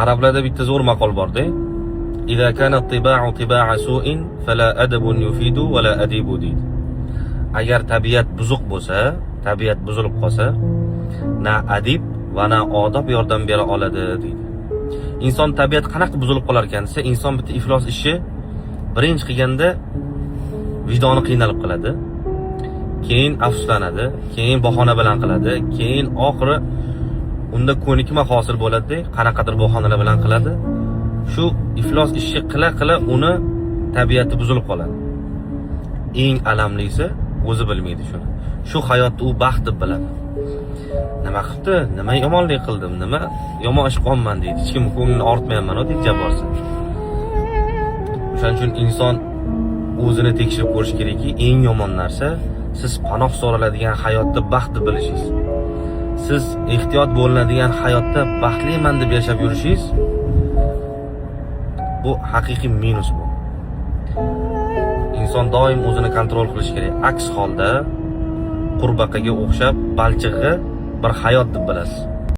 Arablarda bitta zo'r maqol bor-da. "Idza kana at-tiba'u tiba'a su'in fala adabun yufidu va la adibu" deydi. Agar tabiat buzuq bo'lsa, tabiat buzilib qolsa, na adib va na odob yordam bera oladi deydi. Inson tabiat qanaqa buzilib qolar ekan desa, inson bitta iflos ishi birinchi qilganda vijdoni qiynalib qoladi. Keyin afsuslanadi, keyin bahona bilan qiladi, keyin oxiri unda ko'nikma hosil bo'ladi, qanaqadir bahonalar bilan qiladi. Shu iflos ishni qila uni tabiati buzilib qoladi. Eng alamlisi o'zi bilmaydi shuni. Shu hayotda u baxt deb biladi. Nima qildi? Nima yomonlik qildim? Nima yomon ish qilganman deydi. Hech kim ko'nglini ortmayapman deydi jaborsin. O'shaning uchun inson o'zini tekshirib ko'rish kerakki, eng yomon narsa siz panoh so'raladigan hayotda baxt deb bilishingiz. Siz ehtiyot bo'linadigan hayotda baxtliman deb yashab yurishingiz bu haqiqiy minus bu. Inson doim o'zini kontrol qilish kerak. Aks holda qurbaqaga o'xshab balchig'i bir hayot deb bilasiz.